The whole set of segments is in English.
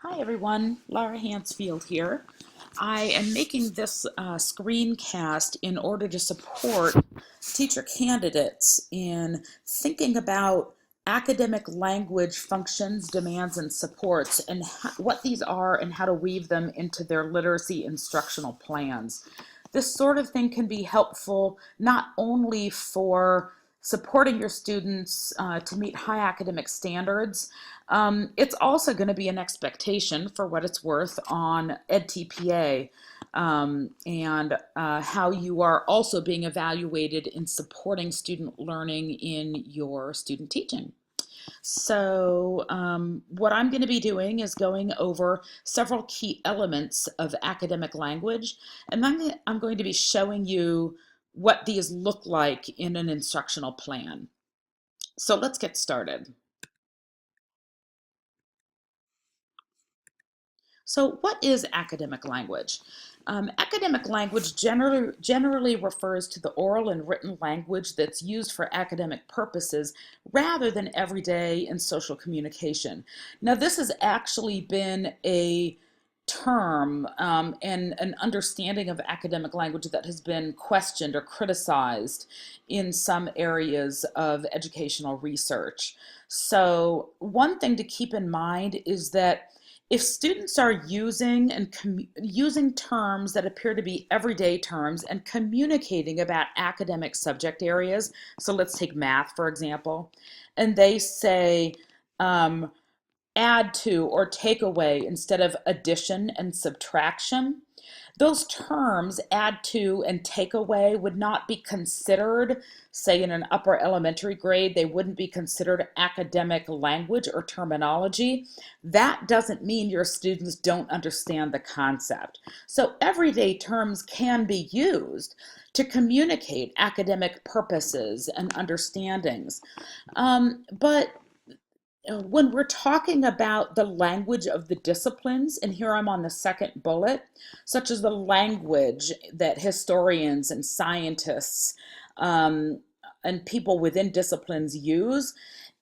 Hi everyone, Laura Hansfield here. I am making this screencast in order to support teacher candidates in thinking about academic language functions, demands, and supports, and what these are and how to weave them into their literacy instructional plans. This sort of thing can be helpful not only for supporting your students to meet high academic standards. It's also going to be an expectation, for what it's worth, on EdTPA and how you are also being evaluated in supporting student learning in your student teaching. So what I'm going to be doing is going over several key elements of academic language, and then I'm going to be showing you what these look like in an instructional plan. So let's get started. So what is academic language? Academic language generally refers to the oral and written language that's used for academic purposes rather than everyday and social communication. Now, this has actually been a term and an understanding of academic language that has been questioned or criticized in some areas of educational research. So, one thing to keep in mind is that if students are using terms that appear to be everyday terms and communicating about academic subject areas, so let's take math for example, and they say add to or take away instead of addition and subtraction, those terms, add to and take away, would not be considered, say in an upper elementary grade, they wouldn't be considered academic language or terminology. That doesn't mean your students don't understand the concept. So everyday terms can be used to communicate academic purposes and understandings. But when we're talking about the language of the disciplines, and here I'm on the second bullet, such as the language that historians and scientists and people within disciplines use,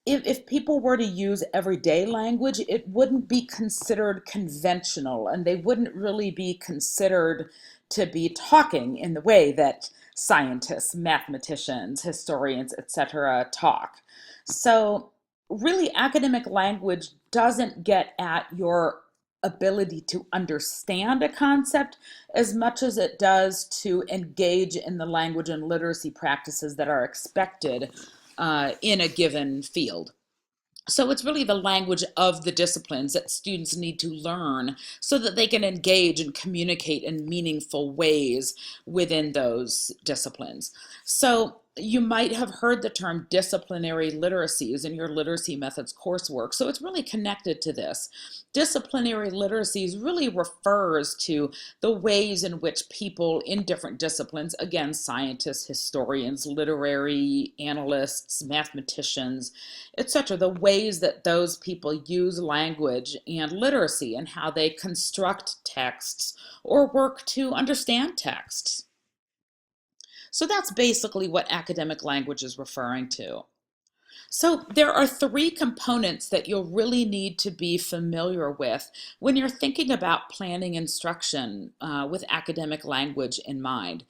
if people were to use everyday language, it wouldn't be considered conventional and they wouldn't really be considered to be talking in the way that scientists, mathematicians, historians, etc. talk. So really academic language doesn't get at your ability to understand a concept as much as it does to engage in the language and literacy practices that are expected in a given field. So it's really the language of the disciplines that students need to learn so that they can engage and communicate in meaningful ways within those disciplines. So you might have heard the term disciplinary literacies in your literacy methods coursework. So it's really connected to this. Disciplinary literacies really refers to the ways in which people in different disciplines, again, scientists, historians, literary analysts, mathematicians, etc., the ways that those people use language and literacy and how they construct texts or work to understand texts. So that's basically what academic language is referring to. So there are three components that you'll really need to be familiar with when you're thinking about planning instruction with academic language in mind.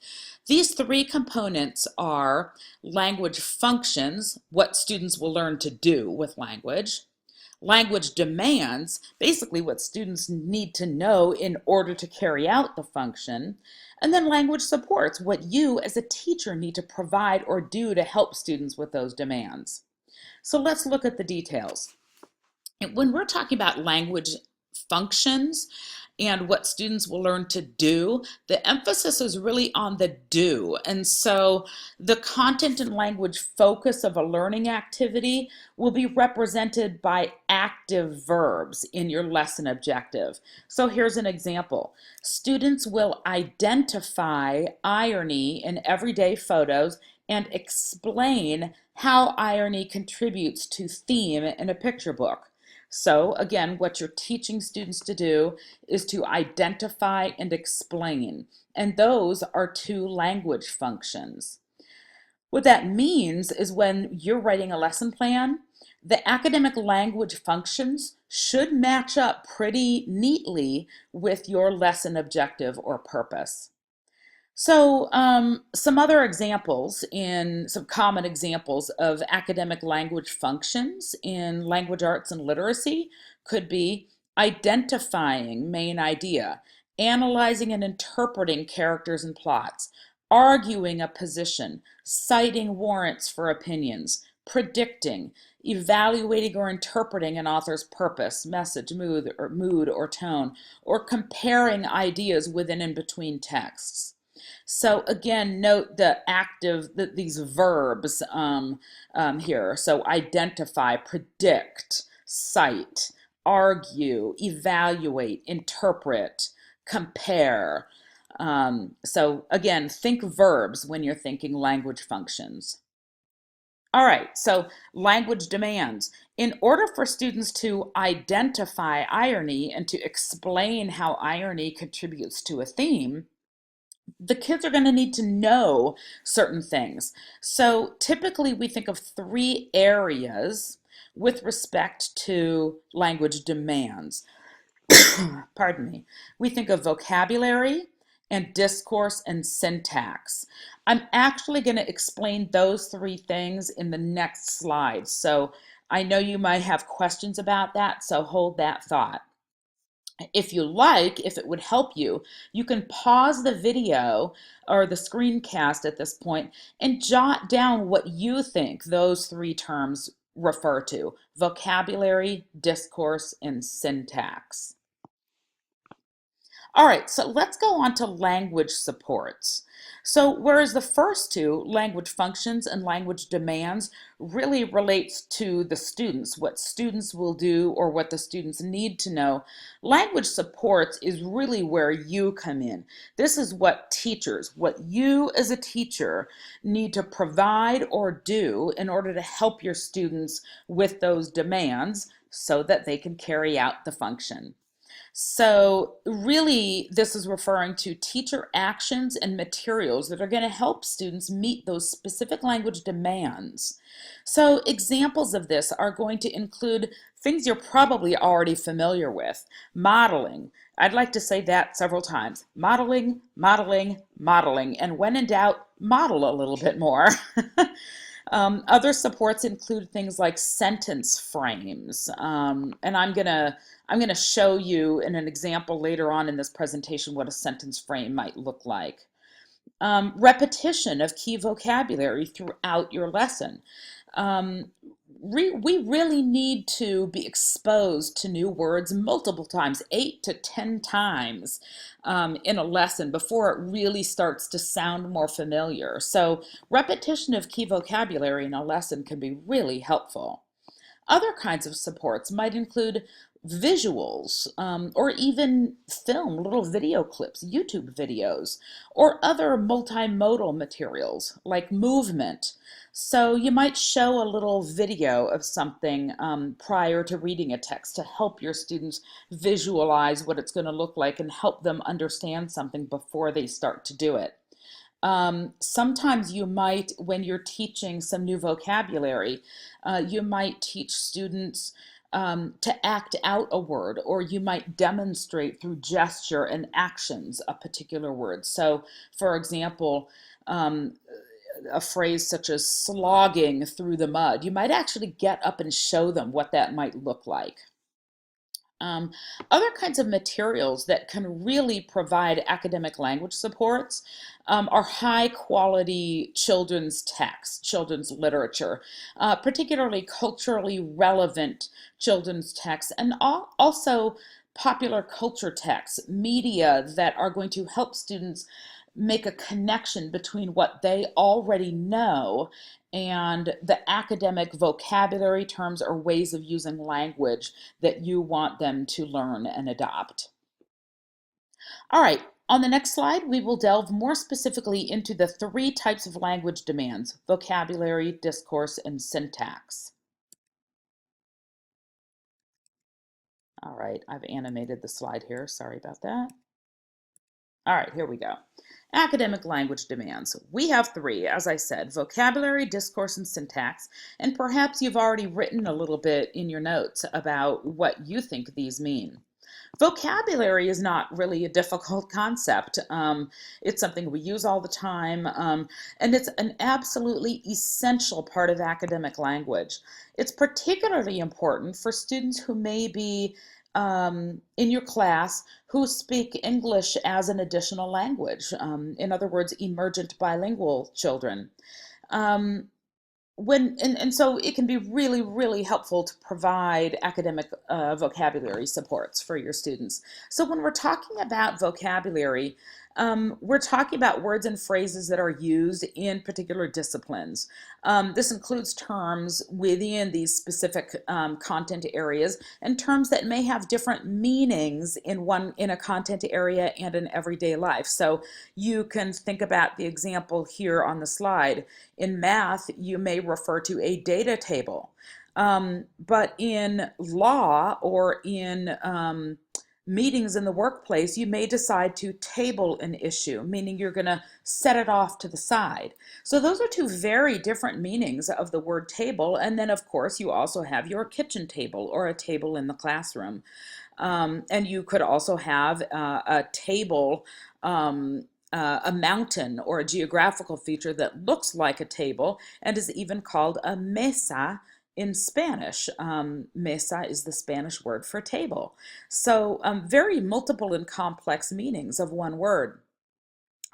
These three components are language functions, what students will learn to do with language; language demands, basically what students need to know in order to carry out the function; and then language supports, what you as a teacher need to provide or do to help students with those demands. So let's look at the details. When we're talking about language functions and what students will learn to do, the emphasis is really on the do. And so the content and language focus of a learning activity will be represented by active verbs in your lesson objective. So here's an example. Students will identify irony in everyday photos and explain how irony contributes to theme in a picture book. So again, what you're teaching students to do is to identify and explain. And those are two language functions. What that means is when you're writing a lesson plan, the academic language functions should match up pretty neatly with your lesson objective or purpose. So, some other examples some common examples of academic language functions in language arts and literacy could be identifying main idea, analyzing and interpreting characters and plots, arguing a position, citing warrants for opinions, predicting, evaluating or interpreting an author's purpose, message, mood or tone, or comparing ideas within and between texts. So again, note these verbs here. So identify, predict, cite, argue, evaluate, interpret, compare. So again, think verbs when you're thinking language functions. All right, so language demands. In order for students to identify irony and to explain how irony contributes to a theme, the kids are going to need to know certain things. So typically we think of three areas with respect to language demands. Pardon me. We think of vocabulary and discourse and syntax. I'm actually going to explain those three things in the next slide. So I know you might have questions about that, so hold that thought. If you like, if it would help you, you can pause the video or the screencast at this point and jot down what you think those three terms refer to: vocabulary, discourse, and syntax. All right, so let's go on to language supports. So whereas the first two, language functions and language demands, really relates to the students, what students will do or what the students need to know, language supports is really where you come in. This is what you as a teacher need to provide or do in order to help your students with those demands so that they can carry out the function. So really, this is referring to teacher actions and materials that are going to help students meet those specific language demands. So examples of this are going to include things you're probably already familiar with. Modeling. I'd like to say that several times. Modeling, modeling, modeling. And when in doubt, model a little bit more. Other supports include things like sentence frames, and I'm gonna show you in an example later on in this presentation what a sentence frame might look like. Repetition of key vocabulary throughout your lesson. Um, we really need to be exposed to new words multiple times, 8 to 10 times in a lesson before it really starts to sound more familiar. So repetition of key vocabulary in a lesson can be really helpful. Other kinds of supports might include visuals or even film, little video clips, YouTube videos, or other multimodal materials like movement. So you might show a little video of something prior to reading a text to help your students visualize what it's going to look like and help them understand something before they start to do it. Sometimes you might, when you're teaching some new vocabulary, you might teach students to act out a word, or you might demonstrate through gesture and actions a particular word. So, for example, a phrase such as slogging through the mud, you might actually get up and show them what that might look like. Um, Other kinds of materials that can really provide academic language supports are high quality children's text, children's literature, particularly culturally relevant children's texts, and also popular culture texts, media that are going to help students make a connection between what they already know and the academic vocabulary terms or ways of using language that you want them to learn and adopt. All right, on the next slide, we will delve more specifically into the three types of language demands: vocabulary, discourse, and syntax. All right, I've animated the slide here. Sorry about that. All right, here we go. Academic language demands. We have three, as I said: vocabulary, discourse, and syntax. And perhaps you've already written a little bit in your notes about what you think these mean. Vocabulary is not really a difficult concept. It's something we use all the time, and it's an absolutely essential part of academic language. It's particularly important for students who may be in your class who speak English as an additional language. In other words, emergent bilingual children. Um, and so it can be really helpful to provide academic vocabulary supports for your students. So when we're talking about vocabulary, we're talking about words and phrases that are used in particular disciplines. This includes terms within these specific content areas, and terms that may have different meanings in a content area and in everyday life. So you can think about the example here on the slide. In math, you may refer to a data table. But in law or in meetings in the workplace, you may decide to table an issue, meaning you're going to set it off to the side. So those are two very different meanings of the word table. And then, of course, you also have your kitchen table or a table in the classroom. And you could also have a table, a mountain or a geographical feature that looks like a table and is even called a mesa in Spanish. Mesa is the Spanish word for table. So very multiple and complex meanings of one word.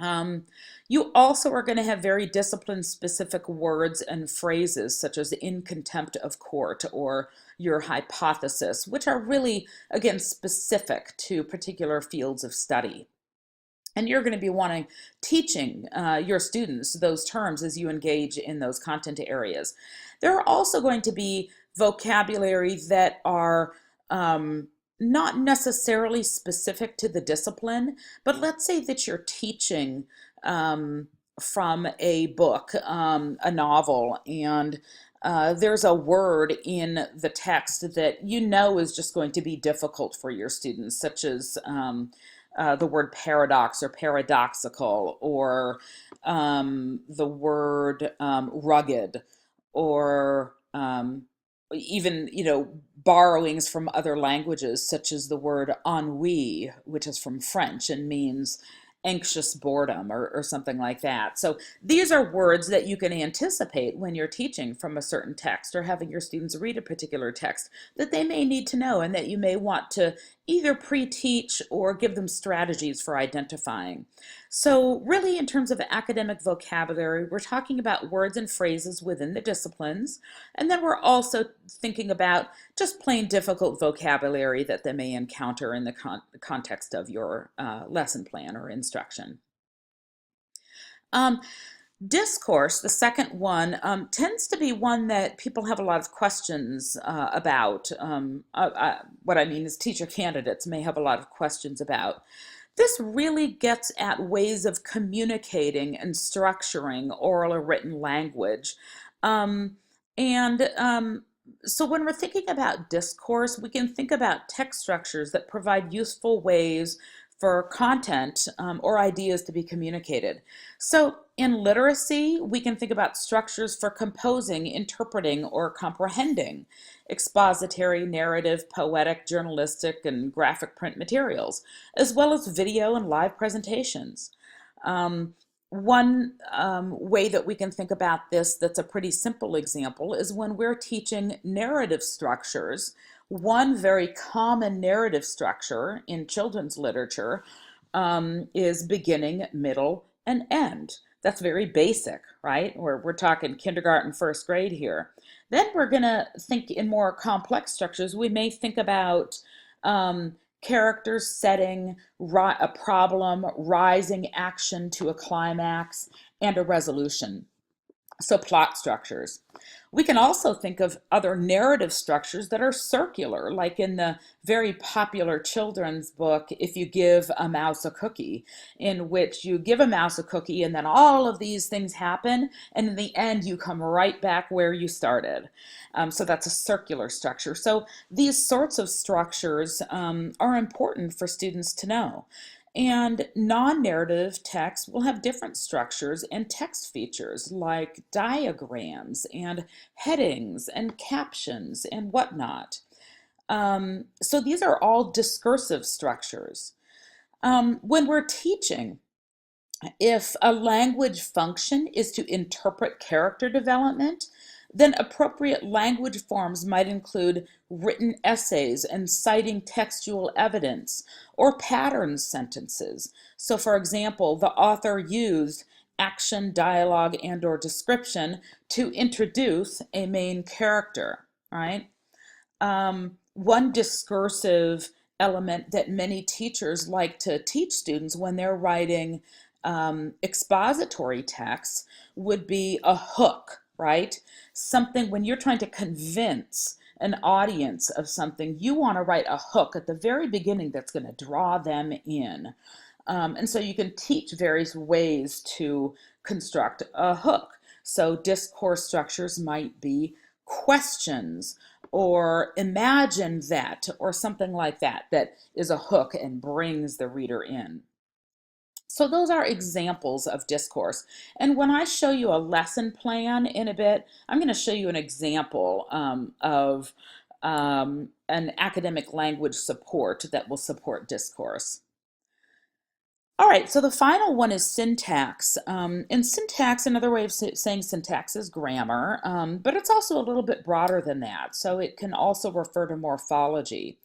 You also are going to have very discipline specific words and phrases such as in contempt of court or your hypothesis, which are really, again, specific to particular fields of study. And you're going to be wanting teaching your students those terms as you engage in those content areas. There are also going to be vocabulary that are not necessarily specific to the discipline, but let's say that you're teaching from a book, a novel, and there's a word in the text that you know is just going to be difficult for your students, such as the word paradox or paradoxical, or the word rugged, or even, borrowings from other languages, such as the word ennui, which is from French and means anxious boredom or something like that. So these are words that you can anticipate when you're teaching from a certain text or having your students read a particular text that they may need to know and that you may want to either pre-teach or give them strategies for identifying. So really, in terms of academic vocabulary, we're talking about words and phrases within the disciplines, and then we're also thinking about just plain difficult vocabulary that they may encounter in the context of your lesson plan or instruction. Discourse, the second one, tends to be one that people have a lot of questions about. What I mean is teacher candidates may have a lot of questions about. This really gets at ways of communicating and structuring oral or written language. So when we're thinking about discourse, we can think about text structures that provide useful ways for content or ideas to be communicated. So in literacy, we can think about structures for composing, interpreting, or comprehending expository, narrative, poetic, journalistic, and graphic print materials, as well as video and live presentations. One way that we can think about this that's a pretty simple example is when we're teaching narrative structures. One very common narrative structure in children's literature is beginning, middle, and end. That's very basic, right? We're talking kindergarten, first grade here. Then we're going to think in more complex structures. We may think about characters setting a problem, rising action to a climax, and a resolution. So plot structures. We can also think of other narrative structures that are circular, like in the very popular children's book, If You Give a Mouse a Cookie, in which you give a mouse a cookie and then all of these things happen, and in the end you come right back where you started. So that's a circular structure. So these sorts of structures are important for students to know. And non-narrative text will have different structures and text features like diagrams and headings and captions and whatnot. So these are all discursive structures. When we're teaching, if a language function is to interpret character development, then appropriate language forms might include written essays and citing textual evidence or pattern sentences. So for example, the author used action, dialogue, and or description to introduce a main character, right? One discursive element that many teachers like to teach students when they're writing expository texts would be a hook, right? Something when you're trying to convince an audience of something, you want to write a hook at the very beginning that's going to draw them in. And so you can teach various ways to construct a hook. So discourse structures might be questions or imagine that or something like that that is a hook and brings the reader in. So those are examples of discourse. And when I show you a lesson plan in a bit, I'm going to show you an example of an academic language support that will support discourse. All right, so the final one is syntax. And syntax, another way of saying syntax is grammar, but it's also a little bit broader than that. So it can also refer to morphology.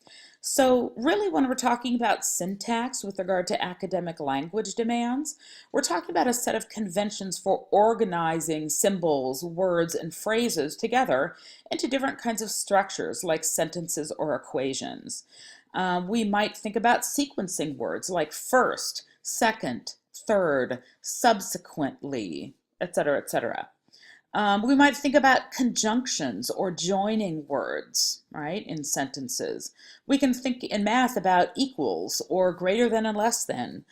So really when we're talking about syntax with regard to academic language demands, we're talking about a set of conventions for organizing symbols, words, and phrases together into different kinds of structures like sentences or equations. We might think about sequencing words like first, second, third, subsequently, etc., etc. We might think about conjunctions or joining words, right, in sentences. We can think in math about equals or greater than and less than,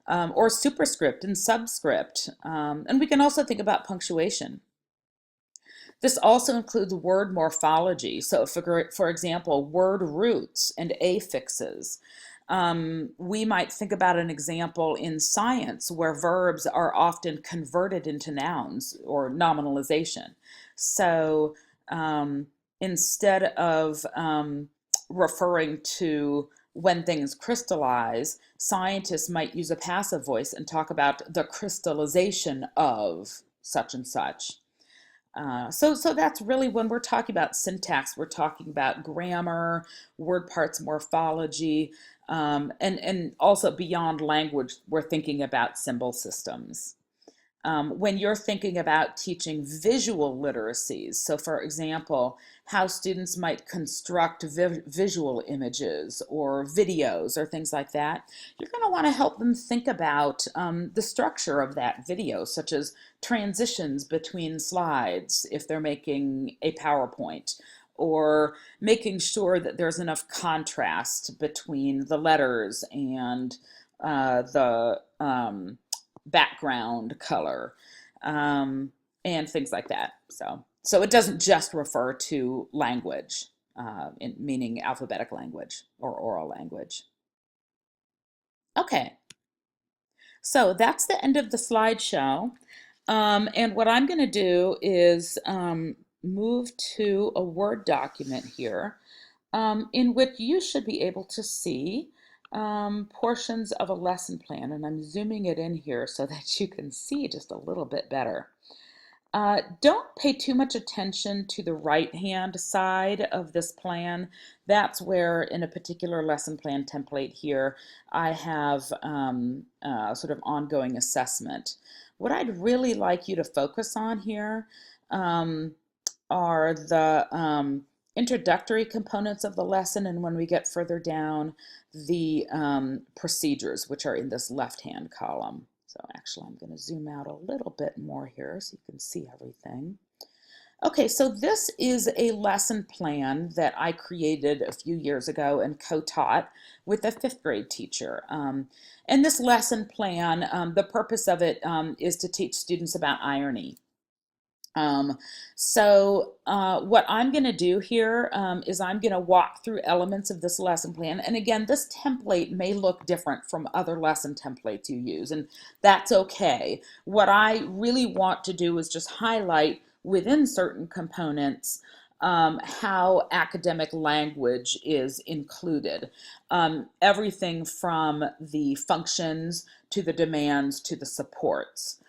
or superscript and subscript. And we can also think about punctuation. This also includes word morphology. So for example, word roots and affixes. We might think about an example in science where verbs are often converted into nouns or nominalization. So instead of referring to when things crystallize, scientists might use a passive voice and talk about the crystallization of such and such. So that's really when we're talking about syntax, we're talking about grammar, word parts morphology, and also beyond language, we're thinking about symbol systems. When you're thinking about teaching visual literacies, so for example, how students might construct visual images or videos or things like that, you're going to want to help them think about the structure of that video, such as transitions between slides if they're making a PowerPoint, or making sure that there's enough contrast between the letters and the background color, and things like that. So it doesn't just refer to language, meaning alphabetic language or oral language. Okay, so that's the end of the slideshow. And what I'm going to do is move to a Word document here, in which you should be able to see portions of a lesson plan. And I'm zooming it in here so that you can see just a little bit better. Don't pay too much attention to the right-hand side of this plan. That's where, in a particular lesson plan template here, I have sort of ongoing assessment. What I'd really like you to focus on here are the introductory components of the lesson, and when we get further down, the procedures, which are in this left-hand column. So actually, I'm going to zoom out a little bit more here so you can see everything. Okay, so this is a lesson plan that I created a few years ago and co-taught with a fifth grade teacher. And this lesson plan, the purpose of it is to teach students about irony. Um, so what I'm going to do here is I'm going to walk through elements of this lesson plan. And again, this template may look different from other lesson templates you use, and that's okay. What I really want to do is just highlight within certain components how academic language is included. Everything from the functions to the demands to the supports.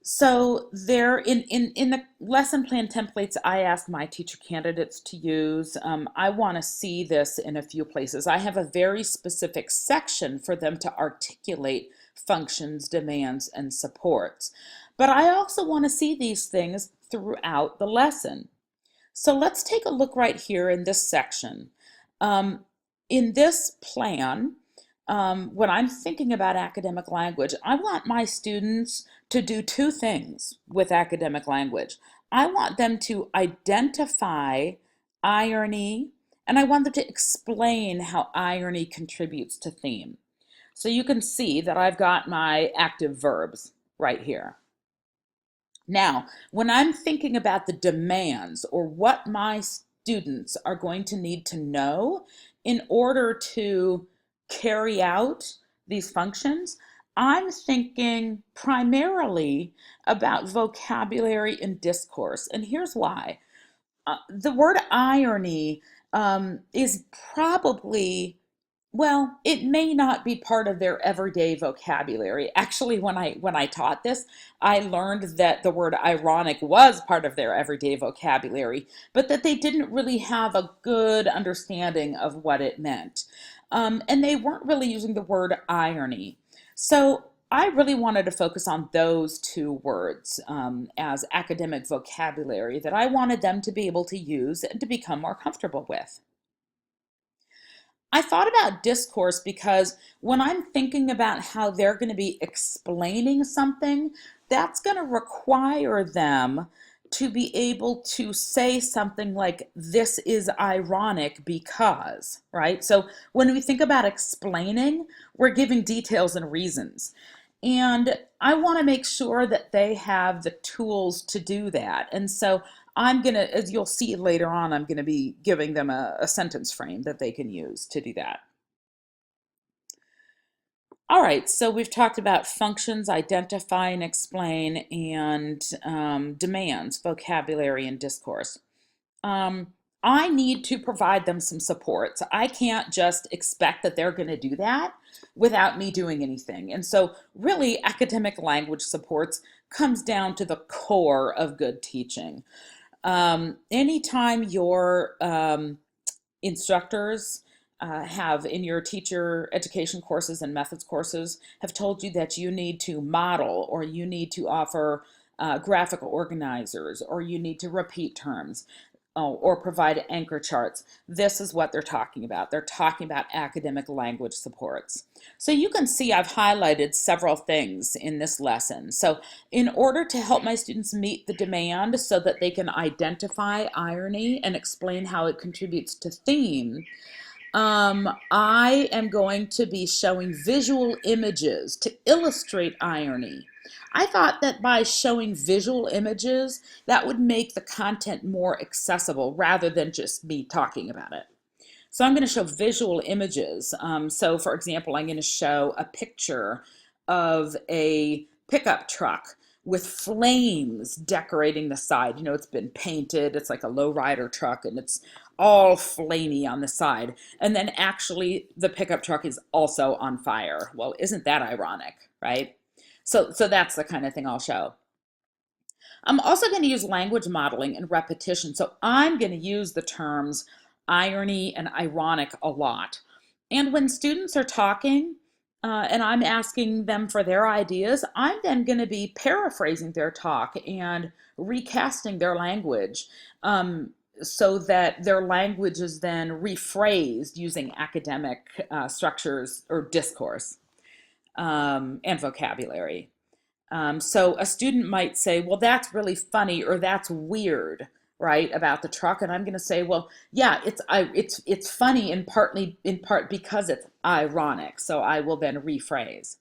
So there, in the lesson plan templates I ask my teacher candidates to use, I want to see this in a few places. I have a very specific section for them to articulate functions, demands, and supports. But I also want to see these things throughout the lesson. So let's take a look right here in this section. In this plan, when I'm thinking about academic language, I want my students to do two things with academic language. I want them to identify irony, and I want them to explain how irony contributes to theme. So you can see that I've got my active verbs right here. Now, when I'm thinking about the demands or what my students are going to need to know in order to carry out these functions, I'm thinking primarily about vocabulary and discourse. And here's why. The word irony is probably, well, it may not be part of their everyday vocabulary. Actually, when I taught this, I learned that the word ironic was part of their everyday vocabulary, but that they didn't really have a good understanding of what it meant. And they weren't really using the word irony. So I really wanted to focus on those two words as academic vocabulary that I wanted them to be able to use and to become more comfortable with. I thought about discourse because when I'm thinking about how they're going to be explaining something, that's going to require them to be able to say something like, this is ironic because, right? So when we think about explaining, we're giving details and reasons. And I want to make sure that they have the tools to do that. And so I'm going to, as you'll see later on, I'm going to be giving them a sentence frame that they can use to do that. All right, so we've talked about functions, identify and explain, and demands, vocabulary, and discourse. I need to provide them some supports. I can't just expect that they're going to do that without me doing anything. And so really academic language supports comes down to the core of good teaching. Anytime your instructors have in your teacher education courses and methods courses have told you that you need to model or you need to offer graphical organizers or you need to repeat terms or provide anchor charts. This is what they're talking about. They're talking about academic language supports. So you can see I've highlighted several things in this lesson. So in order to help my students meet the demand so that they can identify irony and explain how it contributes to theme, I am going to be showing visual images to illustrate irony. I thought that by showing visual images, that would make the content more accessible rather than just me talking about it. So I'm going to show visual images. So for example, I'm going to show a picture of a pickup truck with flames decorating the side. You know, it's been painted. It's like a lowrider truck and it's all flamey on the side. And then actually the pickup truck is also on fire. Well, isn't that ironic, right? So that's the kind of thing I'll show. I'm also going to use language modeling and repetition. So I'm going to use the terms irony and ironic a lot. And when students are talking and I'm asking them for their ideas, I'm then going to be paraphrasing their talk and recasting their language so that their language is then rephrased using academic structures or discourse and vocabulary. So a student might say, well, that's really funny or that's weird, right, about the truck. And I'm going to say, well, yeah, it's funny in part because it's ironic. So I will then rephrase.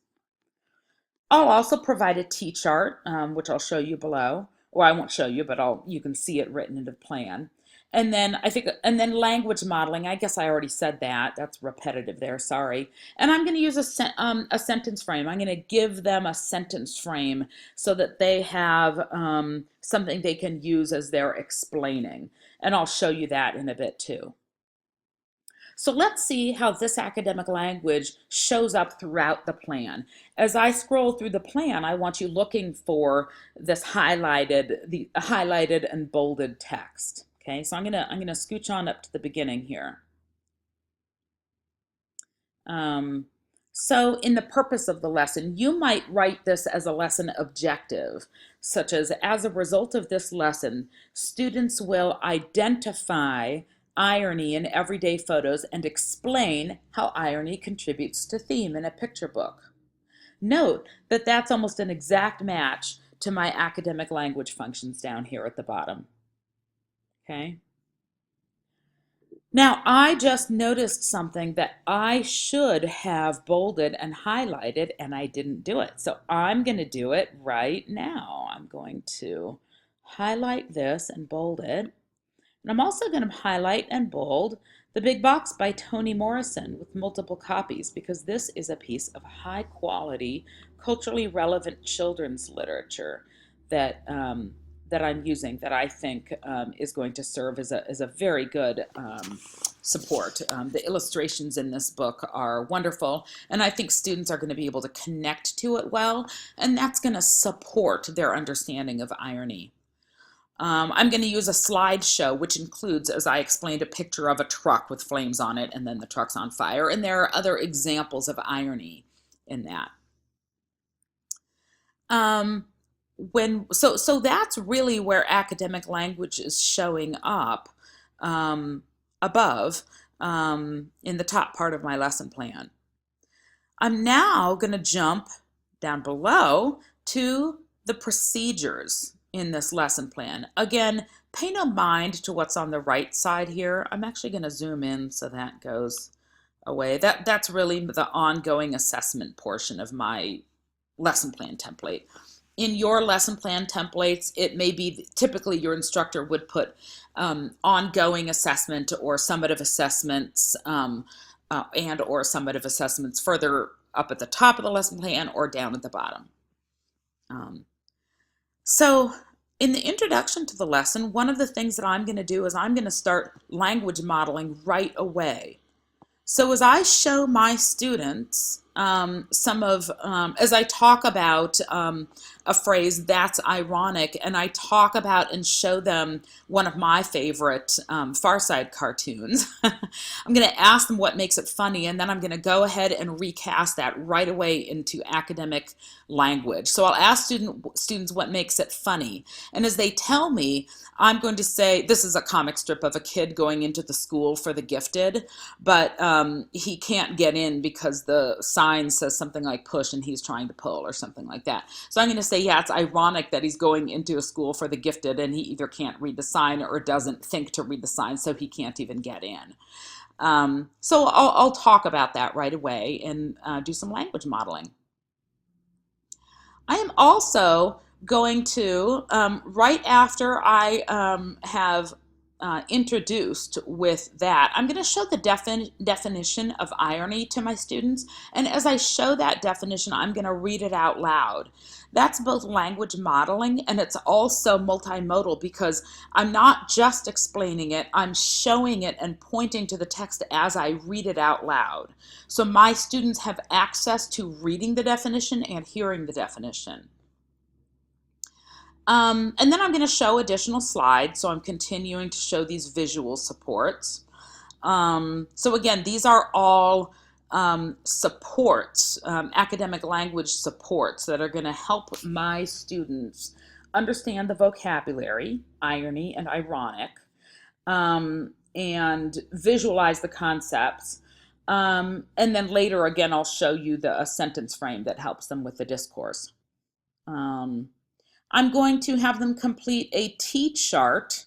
I'll also provide a T-chart, which I'll show you below, or I won't show you, but you can see it written into the plan. And then and then language modeling. I guess I already said that. That's repetitive there. Sorry. And I'm going to use a sentence frame. I'm going to give them a sentence frame so that they have something they can use as they're explaining. And I'll show you that in a bit too. So let's see how this academic language shows up throughout the plan. As I scroll through the plan, I want you looking for this the highlighted and bolded text. Okay, so I'm gonna scooch on up to the beginning here. So in the purpose of the lesson, you might write this as a lesson objective, such as a result of this lesson, students will identify irony in everyday photos and explain how irony contributes to theme in a picture book. Note that that's almost an exact match to my academic language functions down here at the bottom. Okay. Now, I just noticed something that I should have bolded and highlighted, and I didn't do it. So I'm going to do it right now. I'm going to highlight this and bold it. And I'm also going to highlight and bold The Big Box by Toni Morrison with multiple copies, because this is a piece of high quality, culturally relevant children's literature that that I'm using, that I think is going to serve as a very good support. The illustrations in this book are wonderful, and I think students are going to be able to connect to it well, and that's going to support their understanding of irony. I'm going to use a slideshow, which includes, as I explained, a picture of a truck with flames on it, and then the truck's on fire, and there are other examples of irony in that. So that's really where academic language is showing up above in the top part of my lesson plan. I'm now going to jump down below to the procedures in this lesson plan. Again, pay no mind to what's on the right side here. I'm actually going to zoom in so that goes away. That's really the ongoing assessment portion of my lesson plan template. In your lesson plan templates, it may be typically your instructor would put ongoing assessment or summative assessments and or summative assessments further up at the top of the lesson plan or down at the bottom. So in the introduction to the lesson, one of the things that I'm going to do is I'm going to start language modeling right away. So as I show my students as I talk about a phrase, that's ironic, and I talk about and show them one of my favorite Far Side cartoons, I'm going to ask them what makes it funny, and then I'm going to go ahead and recast that right away into academic language. So I'll ask students what makes it funny, and as they tell me, I'm going to say, this is a comic strip of a kid going into the school for the gifted, but he can't get in because the sign says something like push and he's trying to pull or something like that. So I'm going to say, yeah, it's ironic that he's going into a school for the gifted and he either can't read the sign or doesn't think to read the sign, so he can't even get in. So I'll talk about that right away and do some language modeling. I am also going to, right after I have introduced with that, I'm going to show the definition of irony to my students. And as I show that definition, I'm going to read it out loud. That's both language modeling and it's also multimodal, because I'm not just explaining it, I'm showing it and pointing to the text as I read it out loud. So my students have access to reading the definition and hearing the definition. And then I'm going to show additional slides, so I'm continuing to show these visual supports. So again, these are all supports, academic language supports that are going to help my students understand the vocabulary, irony and ironic, and visualize the concepts. And then later, again, I'll show you a sentence frame that helps them with the discourse. I'm going to have them complete a T-chart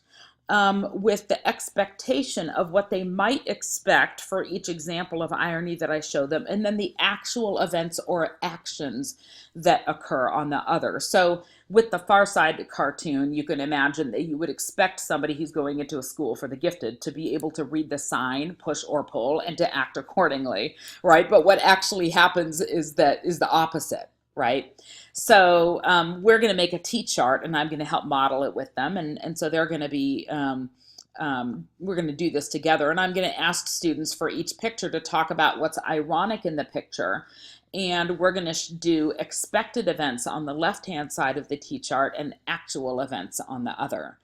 with the expectation of what they might expect for each example of irony that I show them, and then the actual events or actions that occur on the other. So with the Far Side cartoon, you can imagine that you would expect somebody who's going into a school for the gifted to be able to read the sign, push or pull, and to act accordingly, right? But what actually happens is the opposite, right? So we're going to make a T-chart, and I'm going to help model it with them, and so they're going to be we're going to do this together, and I'm going to ask students for each picture to talk about what's ironic in the picture, and we're going to do expected events on the left-hand side of the T-chart and actual events on the other.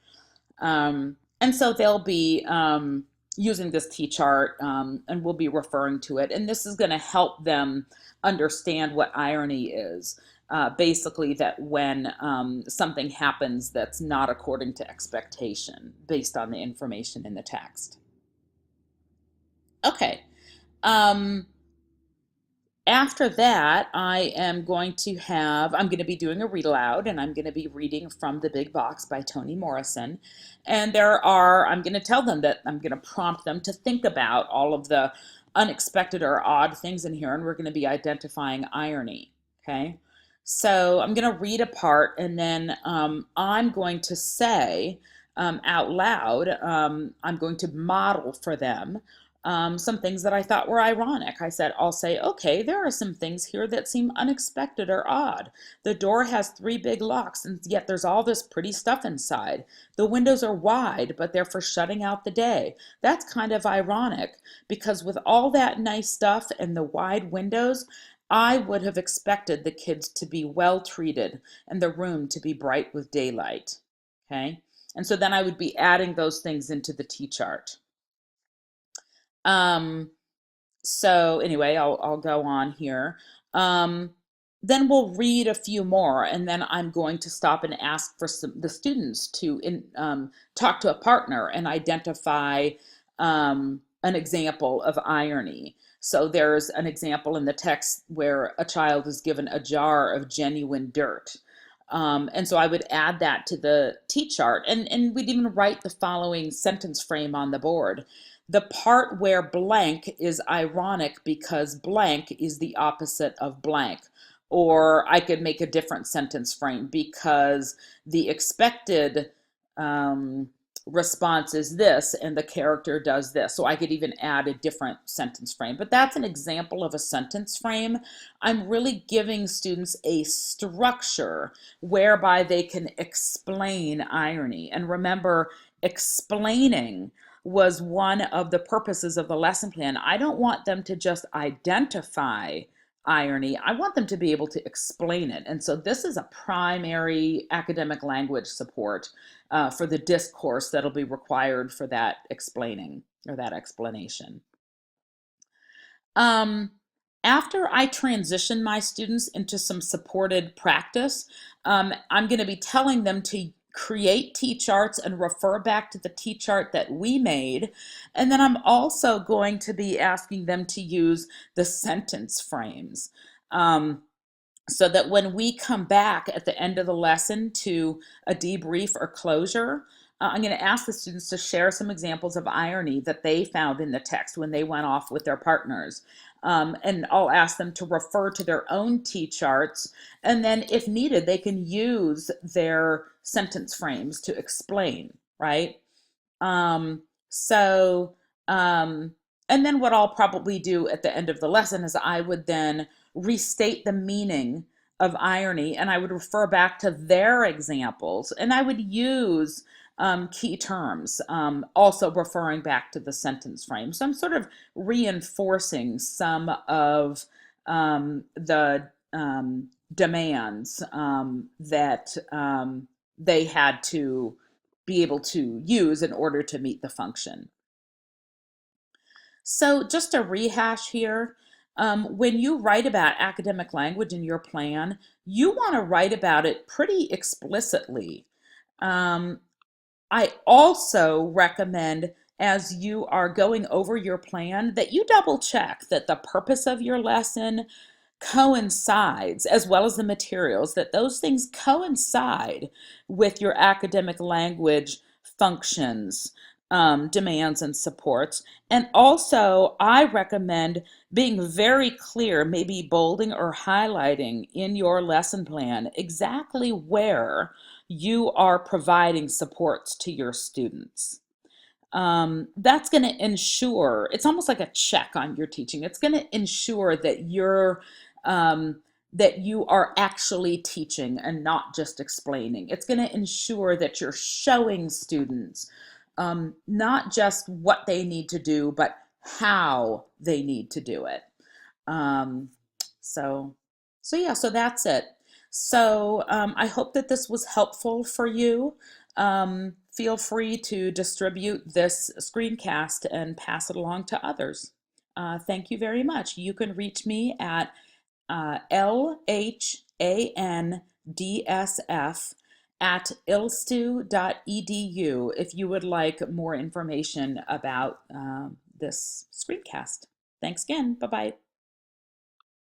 And so they'll be using this T-chart, and we'll be referring to it, and this is going to help them understand what irony is. Basically, that when something happens that's not according to expectation based on the information in the text. Okay. After that, I'm going to be doing a read aloud, and I'm going to be reading from The Big Box by Toni Morrison. And I'm going to tell them that I'm going to prompt them to think about all of the unexpected or odd things in here, and we're going to be identifying irony. Okay. So I'm going to read a part, and then I'm going to say out loud, I'm going to model for them some things that I thought were ironic. I'll say, okay, there are some things here that seem unexpected or odd. The door has 3 big locks, and yet there's all this pretty stuff inside. The windows are wide, but they're for shutting out the day. That's kind of ironic, because with all that nice stuff and the wide windows, I would have expected the kids to be well treated and the room to be bright with daylight. Okay? And so then I would be adding those things into the T-chart. So anyway, I'll go on here. Then we'll read a few more, and then I'm going to stop and ask for the students to talk to a partner and identify an example of irony. So there's an example in the text where a child is given a jar of genuine dirt. And so I would add that to the T-chart, and we'd even write the following sentence frame on the board. The part where blank is ironic because blank is the opposite of blank. Or I could make a different sentence frame because the expected response is this and the character does this. So I could even add a different sentence frame. But that's an example of a sentence frame. I'm really giving students a structure whereby they can explain irony. And remember, explaining was one of the purposes of the lesson plan. I don't want them to just identify irony. I want them to be able to explain it. And so this is a primary academic language support for the discourse that'll be required for that explaining or that explanation. After I transition my students into some supported practice, I'm going to be telling them to create T-charts and refer back to the T-chart that we made. And then I'm also going to be asking them to use the sentence frames. So that when we come back at the end of the lesson to a debrief or closure, I'm going to ask the students to share some examples of irony that they found in the text when they went off with their partners. And I'll ask them to refer to their own T-charts, and then if needed, they can use their sentence frames to explain, right? And then what I'll probably do at the end of the lesson is I would then restate the meaning of irony, and I would refer back to their examples, and I would use key terms, also referring back to the sentence frame. So I'm sort of reinforcing some of the demands that they had to be able to use in order to meet the function. So just to rehash here, when you write about academic language in your plan, you want to write about it pretty explicitly. I also recommend, as you are going over your plan, that you double check that the purpose of your lesson coincides, as well as the materials, that those things coincide with your academic language functions, demands, and supports. And also, I recommend being very clear, maybe bolding or highlighting in your lesson plan exactly where you are providing supports to your students. That's going to ensure, it's almost like a check on your teaching. It's going to ensure that um, that you are actually teaching and not just explaining. It's going to ensure that you're showing students not just what they need to do, but how they need to do it. Um, so, so yeah, so that's it. So I hope that this was helpful for you. Feel free to distribute this screencast and pass it along to others. Thank you very much. You can reach me at lhandsf at ilstu.edu if you would like more information about this screencast. Thanks again. Bye-bye.